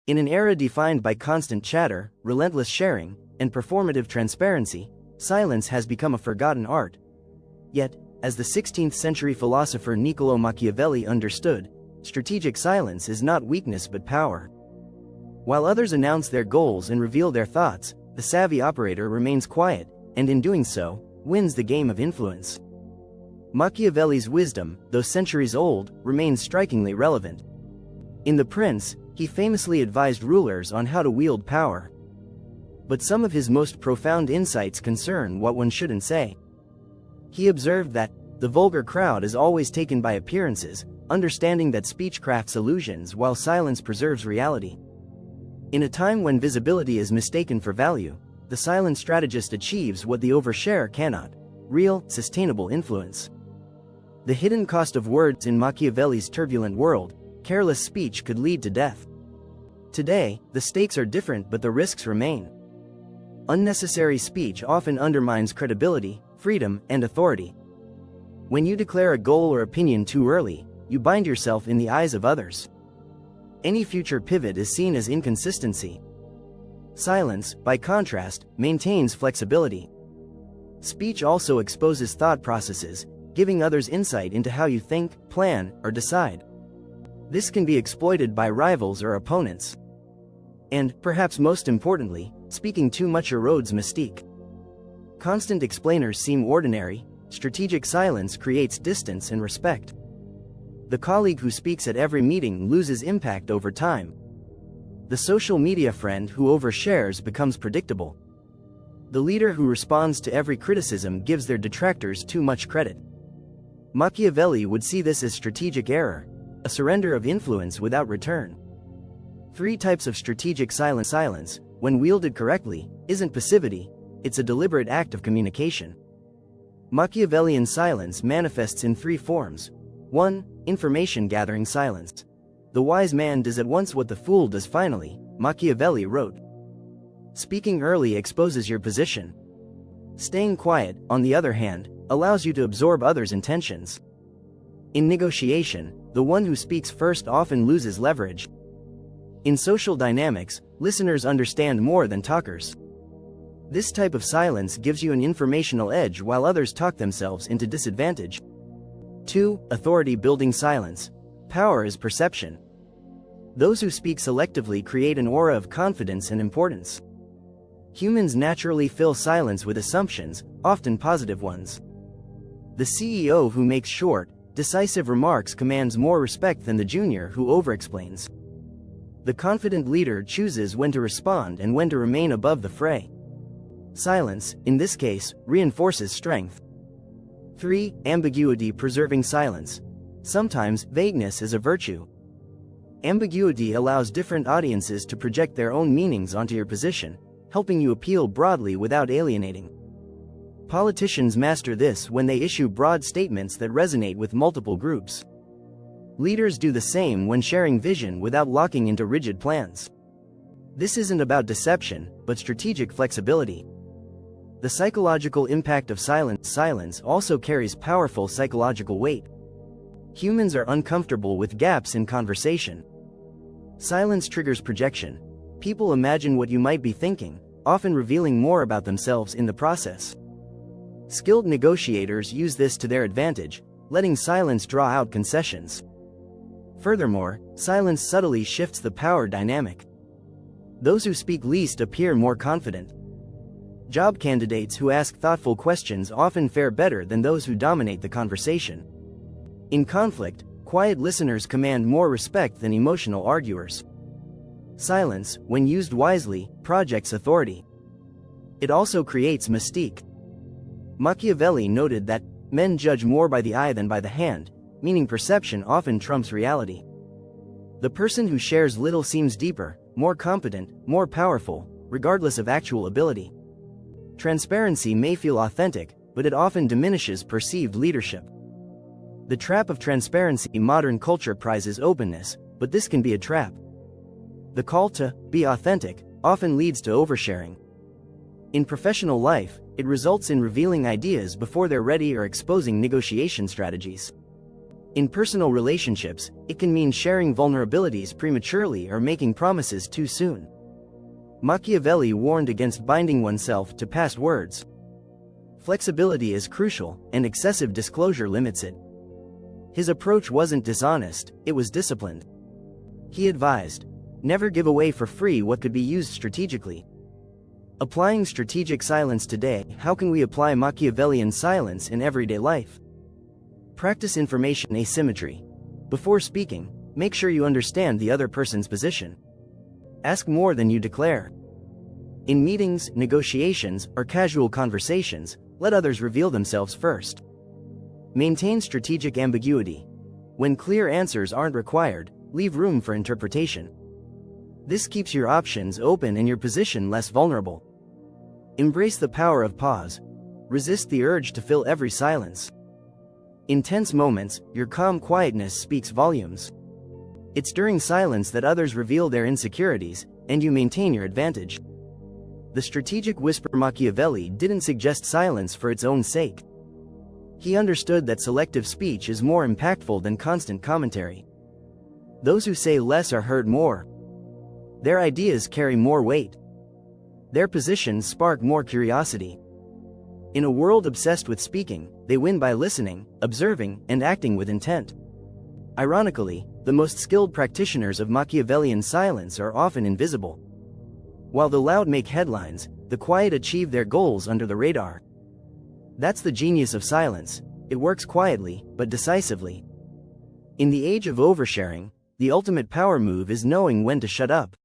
In an era defined by constant chatter, relentless sharing, and performative transparency, silence has become a forgotten art. Yet, as the 16th century philosopher Niccolò Machiavelli understood, strategic silence is not weakness but power. While others announce their goals and reveal their thoughts, the savvy operator remains quiet, and in doing so, wins the game of influence. Machiavelli's wisdom, though centuries old, remains strikingly relevant. In The Prince, he famously advised rulers on how to wield power. But some of his most profound insights concern what one shouldn't say. He observed that the vulgar crowd is always taken by appearances, understanding that speech crafts illusions while silence preserves reality. In a time when visibility is mistaken for value, the silent strategist achieves what the oversharer cannot: real, sustainable influence. The hidden cost of words in Machiavelli's turbulent world: careless speech could lead to death. Today, the stakes are different but the risks remain. Unnecessary speech often undermines credibility, freedom, and authority. When you declare a goal or opinion too early, you bind yourself in the eyes of others. Any future pivot is seen as inconsistency. Silence, by contrast, maintains flexibility. Speech also exposes thought processes, giving others insight into how you think, plan, or decide. This can be exploited by rivals or opponents. And, perhaps most importantly, speaking too much erodes mystique. Constant explainers seem ordinary, strategic silence creates distance and respect. The colleague who speaks at every meeting loses impact over time. The social media friend who overshares becomes predictable. The leader who responds to every criticism gives their detractors too much credit. Machiavelli would see this as strategic error, a surrender of influence without return. 3 types of strategic silence. Silence, when wielded correctly, isn't passivity, it's a deliberate act of communication. Machiavellian silence manifests in 3 forms. 1. Information gathering silence. The wise man does at once what the fool does finally, Machiavelli wrote. Speaking early exposes your position. Staying quiet, on the other hand, allows you to absorb others' intentions. In negotiation, the one who speaks first often loses leverage. In social dynamics, listeners understand more than talkers. This type of silence gives you an informational edge while others talk themselves into disadvantage. 2. Authority-building silence. Power is perception. Those who speak selectively create an aura of confidence and importance. Humans naturally fill silence with assumptions, often positive ones. The CEO who makes short, decisive remarks commands more respect than the junior who overexplains. The confident leader chooses when to respond and when to remain above the fray. Silence, in this case, reinforces strength. 3. Ambiguity-preserving silence. Sometimes, vagueness is a virtue. Ambiguity allows different audiences to project their own meanings onto your position, helping you appeal broadly without alienating. Politicians master this when they issue broad statements that resonate with multiple groups. Leaders do the same when sharing vision without locking into rigid plans. This isn't about deception, but strategic flexibility. The psychological impact of silence also carries powerful psychological weight. Humans are uncomfortable with gaps in conversation. Silence triggers projection. People imagine what you might be thinking, often revealing more about themselves in the process. Skilled negotiators use this to their advantage, letting silence draw out concessions. Furthermore, silence subtly shifts the power dynamic. Those who speak least appear more confident. Job candidates who ask thoughtful questions often fare better than those who dominate the conversation. In conflict, quiet listeners command more respect than emotional arguers. Silence, when used wisely, projects authority. It also creates mystique. Machiavelli noted that men judge more by the eye than by the hand, meaning perception often trumps reality. The person who shares little seems deeper, more competent, more powerful, regardless of actual ability. Transparency may feel authentic, but it often diminishes perceived leadership. The trap of transparency. Modern culture prizes openness, but this can be a trap. The call to be authentic often leads to oversharing. In professional life, it results in revealing ideas before they're ready or exposing negotiation strategies. In personal relationships, it can mean sharing vulnerabilities prematurely or making promises too soon. Machiavelli warned against binding oneself to past words. Flexibility is crucial, and excessive disclosure limits it. His approach wasn't dishonest, it was disciplined. He advised, never give away for free what could be used strategically. Applying strategic silence today, how can we apply Machiavellian silence in everyday life? Practice information asymmetry. Before speaking, make sure you understand the other person's position. Ask more than you declare. In meetings, negotiations, or casual conversations, let others reveal themselves first. Maintain strategic ambiguity. When clear answers aren't required, leave room for interpretation. This keeps your options open and your position less vulnerable. Embrace the power of pause. Resist the urge to fill every silence. In tense moments, your calm quietness speaks volumes. It's during silence that others reveal their insecurities, and you maintain your advantage. The strategic whisper. Machiavelli didn't suggest silence for its own sake. He understood that selective speech is more impactful than constant commentary. Those who say less are heard more. Their ideas carry more weight. Their positions spark more curiosity. In a world obsessed with speaking, they win by listening, observing, and acting with intent. Ironically, the most skilled practitioners of Machiavellian silence are often invisible. While the loud make headlines, the quiet achieve their goals under the radar. That's the genius of silence. It works quietly, but decisively. In the age of oversharing, the ultimate power move is knowing when to shut up.